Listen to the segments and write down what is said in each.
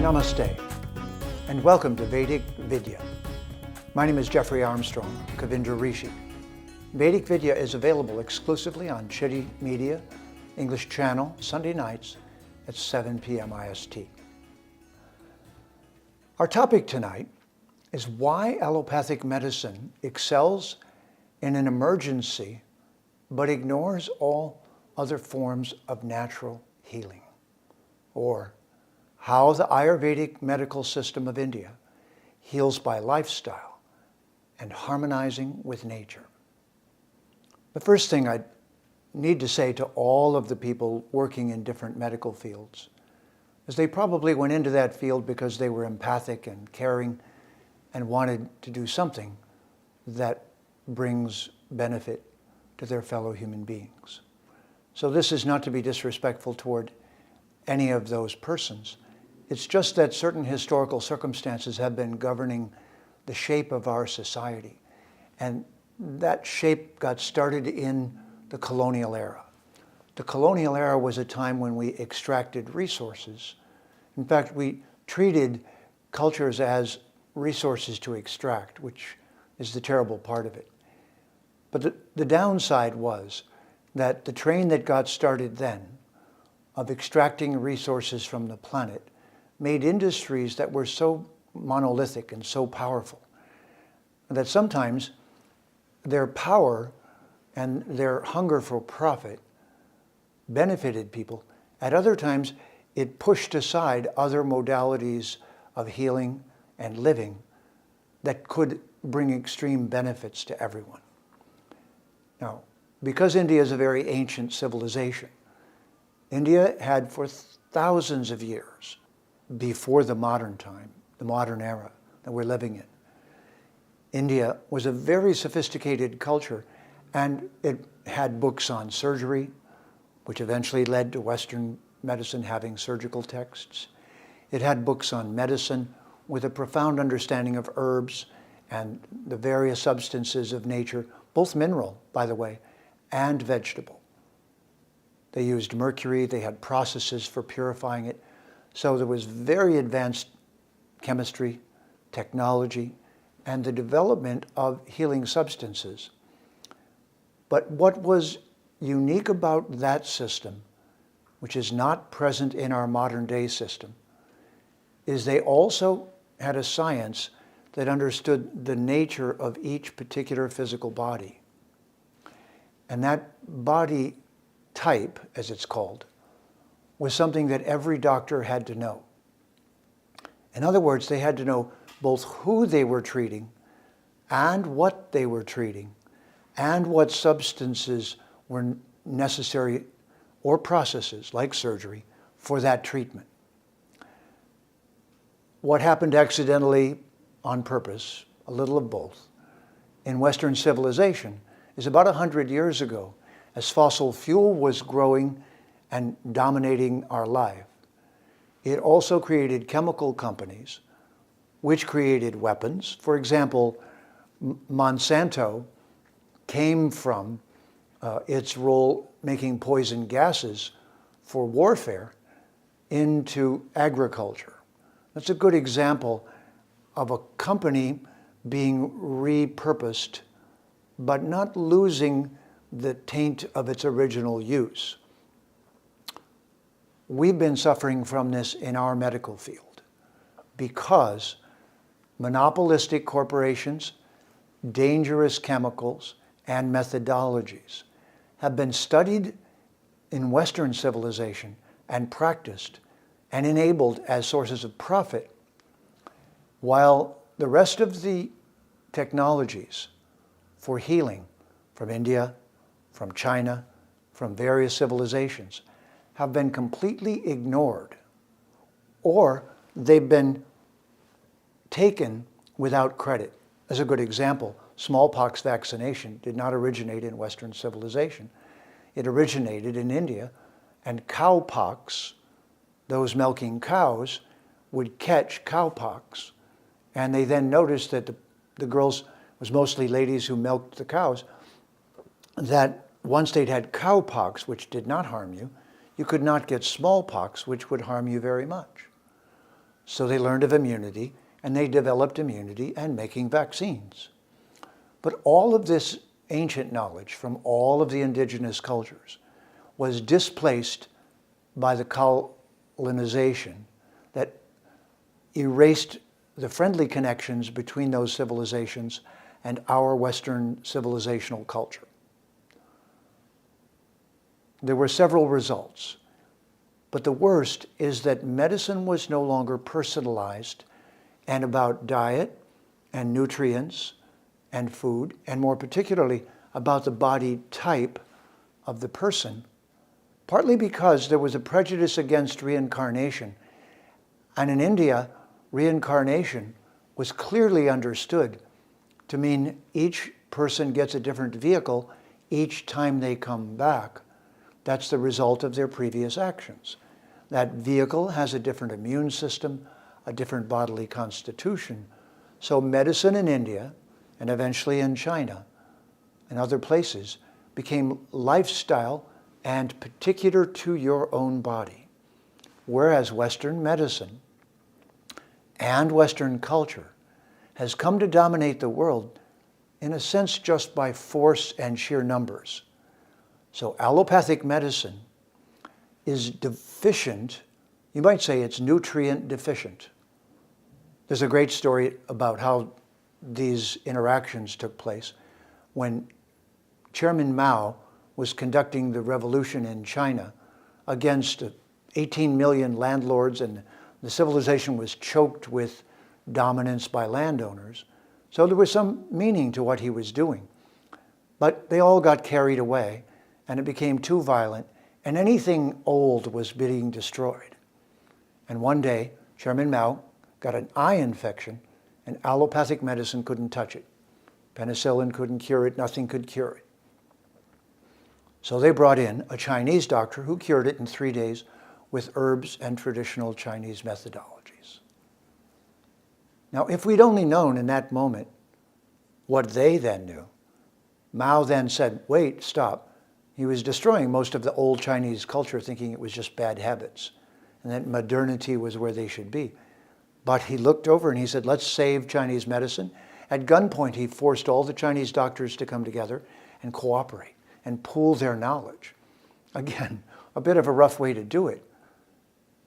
Namaste, and welcome to Vedic Vidya. My name is Jeffrey Armstrong, Kavindra Rishi. Vedic Vidya is available exclusively on Citti Media, English channel, Sunday nights at 7 p.m. IST. Our topic tonight is why allopathic medicine excels in an emergency but ignores all other forms of natural healing, or how the Ayurvedic medical system of India heals by lifestyle and harmonizing with nature. The first thing I need to say to all of the people working in different medical fields is they probably went into that field because they were empathic and caring and wanted to do something that brings benefit to their fellow human beings. So this is not to be disrespectful toward any of those persons. It's just that certain historical circumstances have been governing the shape of our society. And that shape got started in the colonial era. The colonial era was a time when we extracted resources. In fact, we treated cultures as resources to extract, which is the terrible part of it. But the downside was that the train that got started then of extracting resources from the planet made industries that were so monolithic and so powerful that sometimes their power and their hunger for profit benefited people. At other times, it pushed aside other modalities of healing and living that could bring extreme benefits to everyone. Now, because India is a very ancient civilization, India had for thousands of years before the modern time, the modern era that we're living in, India was a very sophisticated culture, and it had books on surgery, which eventually led to Western medicine having surgical texts. It had books on medicine with a profound understanding of herbs and the various substances of nature, both mineral, by the way, and vegetable. They used mercury, they had processes for purifying it. So there was very advanced chemistry, technology, and the development of healing substances. But what was unique about that system, which is not present in our modern day system, is they also had a science that understood the nature of each particular physical body. And that body type, as it's called, was something that every doctor had to know. In other words, they had to know both who they were treating and what they were treating and what substances were necessary or processes, like surgery, for that treatment. What happened accidentally, on purpose, a little of both, in Western civilization is about 100 years ago, as fossil fuel was growing and dominating our life. It also created chemical companies which created weapons. For example, Monsanto came from its role making poison gases for warfare into agriculture. That's a good example of a company being repurposed but not losing the taint of its original use. We've been suffering from this in our medical field because monopolistic corporations, dangerous chemicals, and methodologies have been studied in Western civilization and practiced and enabled as sources of profit, while the rest of the technologies for healing from India, from China, from various civilizations have been completely ignored, or they've been taken without credit. As a good example, smallpox vaccination did not originate in Western civilization. It originated in India, and cowpox, those milking cows, would catch cowpox, and they then noticed that the girls, it was mostly ladies who milked the cows, that once they'd had cowpox, which did not harm you, you could not get smallpox, which would harm you very much. So they learned of immunity, and they developed immunity and making vaccines. But all of this ancient knowledge from all of the indigenous cultures was displaced by the colonization that erased the friendly connections between those civilizations and our Western civilizational culture. There were several results, but the worst is that medicine was no longer personalized and about diet and nutrients and food, and more particularly about the body type of the person, partly because there was a prejudice against reincarnation. And in India, reincarnation was clearly understood to mean each person gets a different vehicle each time they come back. That's the result of their previous actions. That vehicle has a different immune system, a different bodily constitution. So medicine in India, and eventually in China and other places, became lifestyle and particular to your own body. Whereas Western medicine and Western culture has come to dominate the world, in a sense, just by force and sheer numbers. So allopathic medicine is deficient. You might say it's nutrient deficient. There's a great story about how these interactions took place when Chairman Mao was conducting the revolution in China against 18 million landlords, and the civilization was choked with dominance by landowners. So there was some meaning to what he was doing. But they all got carried away, and it became too violent, and anything old was being destroyed. And one day, Chairman Mao got an eye infection, and allopathic medicine couldn't touch it. Penicillin couldn't cure it, nothing could cure it. So they brought in a Chinese doctor who cured it in 3 days with herbs and traditional Chinese methodologies. Now, if we'd only known in that moment what they then knew, Mao then said, wait, stop. He was destroying most of the old Chinese culture, thinking it was just bad habits, and that modernity was where they should be. But he looked over and he said, let's save Chinese medicine. At gunpoint, he forced all the Chinese doctors to come together and cooperate and pool their knowledge. Again, a bit of a rough way to do it.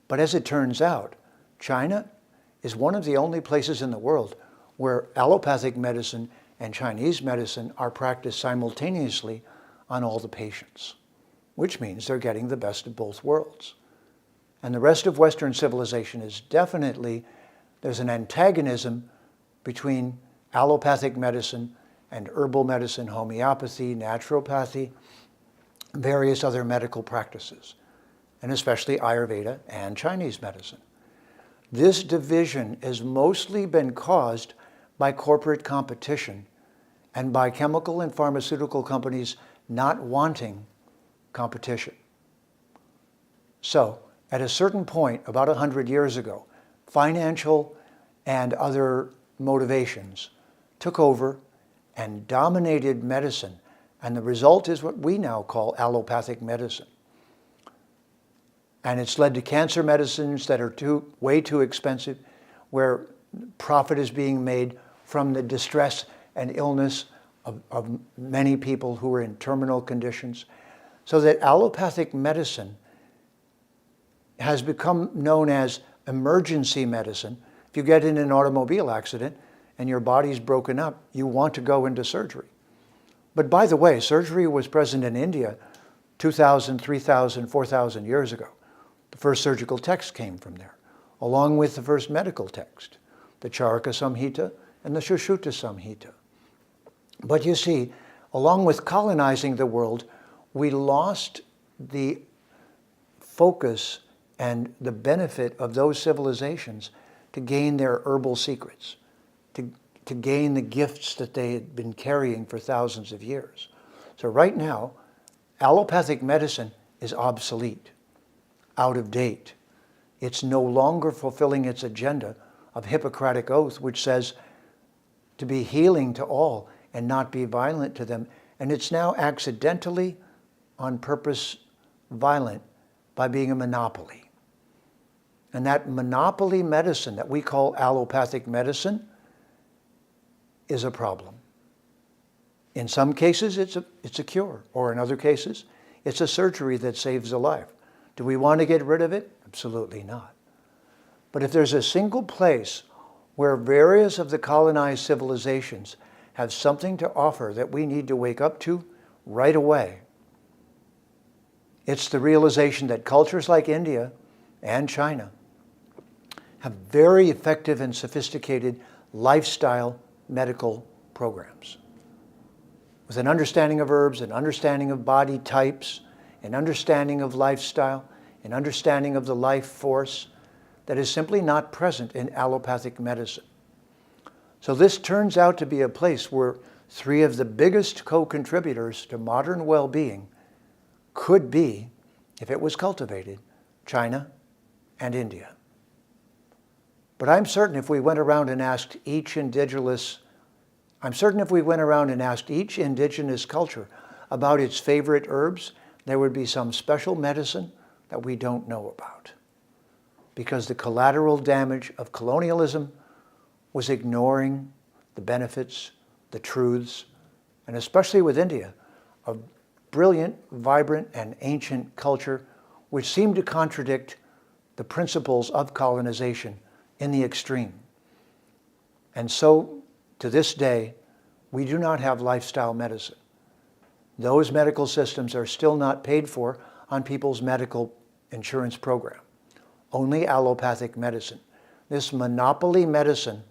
But as it turns out, China is one of the only places in the world where allopathic medicine and Chinese medicine are practiced simultaneously on all the patients, which means they're getting the best of both worlds. And the rest of Western civilization is definitely, there's an antagonism between allopathic medicine and herbal medicine, homeopathy, naturopathy, various other medical practices, and especially Ayurveda and Chinese medicine. This division has mostly been caused by corporate competition and by chemical and pharmaceutical companies not wanting competition. So, at a certain point, about 100 years ago, financial and other motivations took over and dominated medicine, and the result is what we now call allopathic medicine. And it's led to cancer medicines that are way too expensive, where profit is being made from the distress and illness of many people who are in terminal conditions, so that allopathic medicine has become known as emergency medicine. If you get in an automobile accident and your body's broken up, you want to go into surgery. But by the way, surgery was present in India 2,000, 3,000, 4,000 years ago. The first surgical text came from there, along with the first medical text, the Charaka Samhita and the Sushruta Samhita. But you see, along with colonizing the world, we lost the focus and the benefit of those civilizations to gain their herbal secrets, to gain the gifts that they had been carrying for thousands of years. So right now, allopathic medicine is obsolete, out of date. It's no longer fulfilling its agenda of Hippocratic Oath, which says to be healing to all and not be violent to them. And it's now accidentally, on purpose, violent by being a monopoly. And that monopoly medicine that we call allopathic medicine is a problem. In some cases, it's a cure, or in other cases, it's a surgery that saves a life. Do we want to get rid of it? Absolutely not. But if there's a single place where various of the colonized civilizations have something to offer that we need to wake up to right away, it's the realization that cultures like India and China have very effective and sophisticated lifestyle medical programs. With an understanding of herbs, an understanding of body types, an understanding of lifestyle, an understanding of the life force that is simply not present in allopathic medicine. So this turns out to be a place where three of the biggest co-contributors to modern well-being could be, if it was cultivated, China and India. But I'm certain if we went around and asked each indigenous culture about its favorite herbs, there would be some special medicine that we don't know about. Because the collateral damage of colonialism was ignoring the benefits, the truths, and especially with India, a brilliant, vibrant, and ancient culture which seemed to contradict the principles of colonization in the extreme. And so, to this day, we do not have lifestyle medicine. Those medical systems are still not paid for on people's medical insurance program. Only allopathic medicine. This monopoly medicine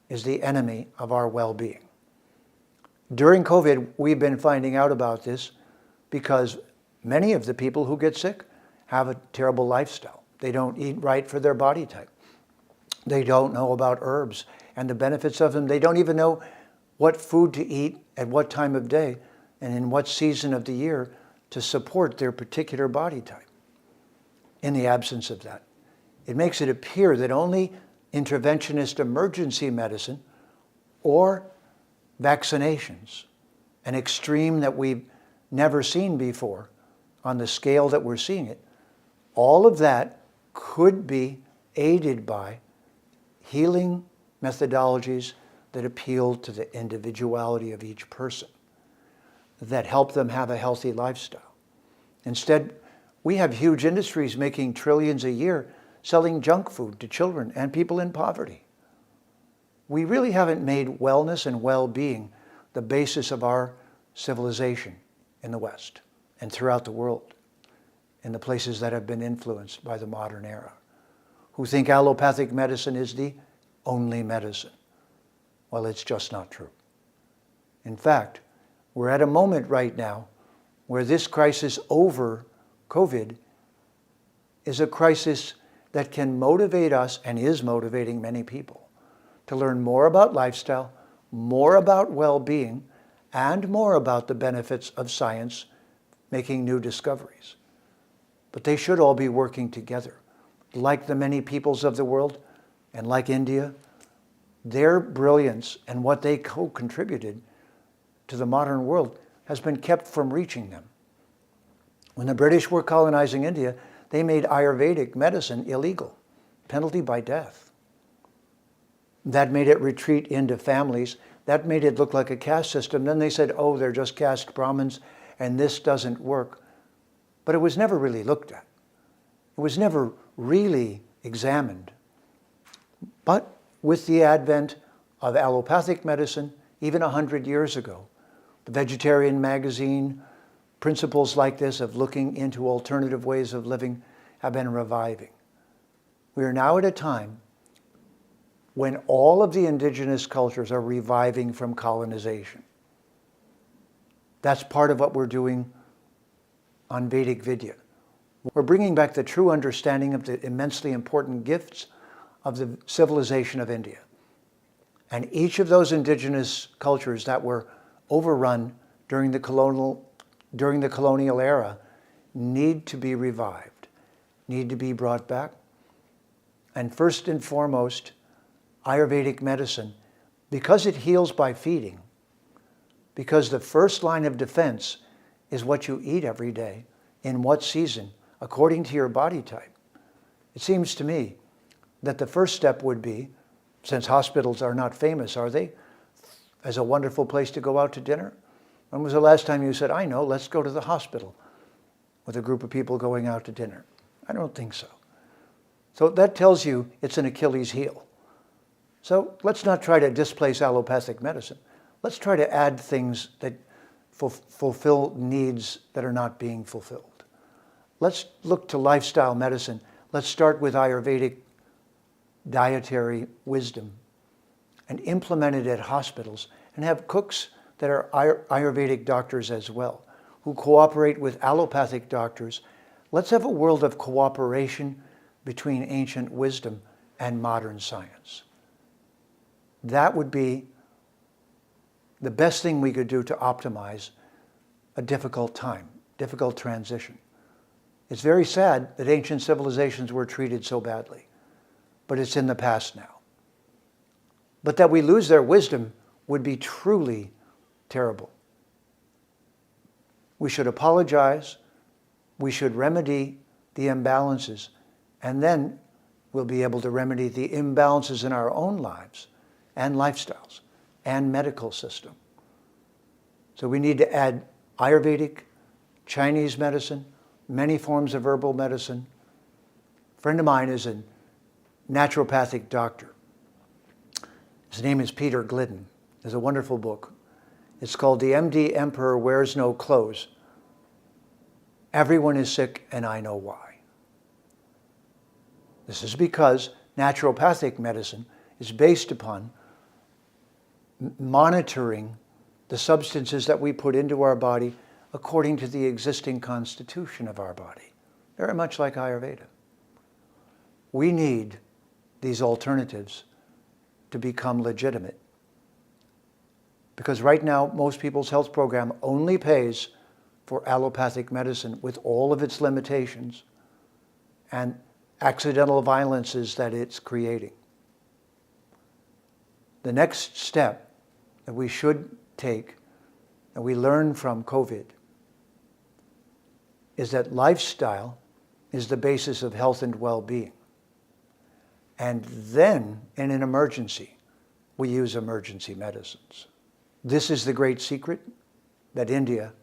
is the enemy of our well-being. During COVID, we've been finding out about this because many of the people who get sick have a terrible lifestyle. They don't eat right for their body type. They don't know about herbs and the benefits of them. They don't even know what food to eat at what time of day and in what season of the year to support their particular body type. In the absence of that, it makes it appear that only interventionist emergency medicine or vaccinations, an extreme that we've never seen before on the scale that we're seeing it, all of that could be aided by healing methodologies that appeal to the individuality of each person, that help them have a healthy lifestyle. Instead, we have huge industries making trillions a year selling junk food to children and people in poverty. We really haven't made wellness and well-being the basis of our civilization in the West and throughout the world, in the places that have been influenced by the modern era, who think allopathic medicine is the only medicine. Well, it's just not true. In fact, we're at a moment right now where this crisis over COVID is a crisis that can motivate us and is motivating many people to learn more about lifestyle, more about well-being, and more about the benefits of science, making new discoveries. But they should all be working together. Like the many peoples of the world, and like India, their brilliance and what they co-contributed to the modern world has been kept from reaching them. When the British were colonizing India, they made Ayurvedic medicine illegal, penalty by death. That made it retreat into families. That made it look like a caste system. Then they said, oh, they're just caste Brahmins and this doesn't work. But it was never really looked at. It was never really examined. But with the advent of allopathic medicine, even 100 years ago, the Vegetarian magazine, principles like this of looking into alternative ways of living have been reviving. We are now at a time when all of the indigenous cultures are reviving from colonization. That's part of what we're doing on Vedic Vidya. We're bringing back the true understanding of the immensely important gifts of the civilization of India. And each of those indigenous cultures that were overrun during the colonial era need to be revived, need to be brought back. And first and foremost, Ayurvedic medicine, because it heals by feeding, because the first line of defense is what you eat every day, in what season, according to your body type. It seems to me that the first step would be, since hospitals are not famous, are they, as a wonderful place to go out to dinner? When was the last time you said, I know, let's go to the hospital with a group of people going out to dinner? I don't think so. So that tells you it's an Achilles heel. So let's not try to displace allopathic medicine. Let's try to add things that fulfill needs that are not being fulfilled. Let's look to lifestyle medicine. Let's start with Ayurvedic dietary wisdom and implement it at hospitals and have cooks that are Ayurvedic doctors as well, who cooperate with allopathic doctors. Let's have a world of cooperation between ancient wisdom and modern science. That would be the best thing we could do to optimize a difficult time, difficult transition. It's very sad that ancient civilizations were treated so badly, but it's in the past now. But that we lose their wisdom would be truly terrible. We should apologize, we should remedy the imbalances, and then we'll be able to remedy the imbalances in our own lives and lifestyles and medical system. So we need to add Ayurvedic, Chinese medicine, many forms of herbal medicine. A friend of mine is a naturopathic doctor. His name is Peter Glidden. There's a wonderful book. It's called The MD Emperor Wears No Clothes. Everyone is sick and I know why. This is because naturopathic medicine is based upon monitoring the substances that we put into our body according to the existing constitution of our body. Very much like Ayurveda. We need these alternatives to become legitimate. Because right now, most people's health program only pays for allopathic medicine with all of its limitations and accidental violences that it's creating. The next step that we should take, that we learn from COVID, is that lifestyle is the basis of health and well-being. And then, in an emergency, we use emergency medicines. This is the great secret that India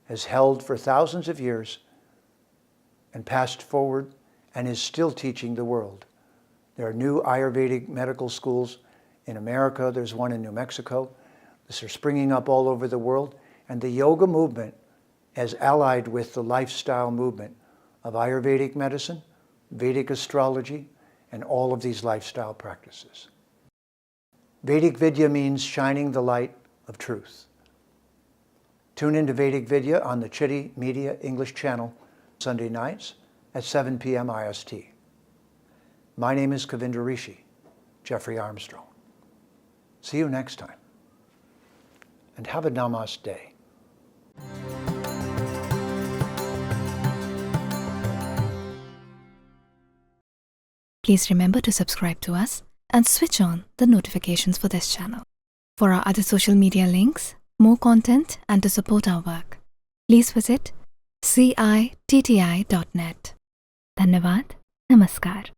has held for thousands of years and passed forward and is still teaching the world. There are new Ayurvedic medical schools in America. There's one in New Mexico. These are springing up all over the world. And the yoga movement is allied with the lifestyle movement of Ayurvedic medicine, Vedic astrology, and all of these lifestyle practices. Vedic Vidya means shining the light of truth. Tune into Vedic Vidya on the Citti Media English channel Sunday nights at 7 p.m. IST. My name is Kavindra Rishi, Jeffrey Armstrong. See you next time. And have a namaste. Please remember to subscribe to us and switch on the notifications for this channel. For our other social media links, more content, and to support our work, please visit citti.net. Dhanyavad. Namaskar.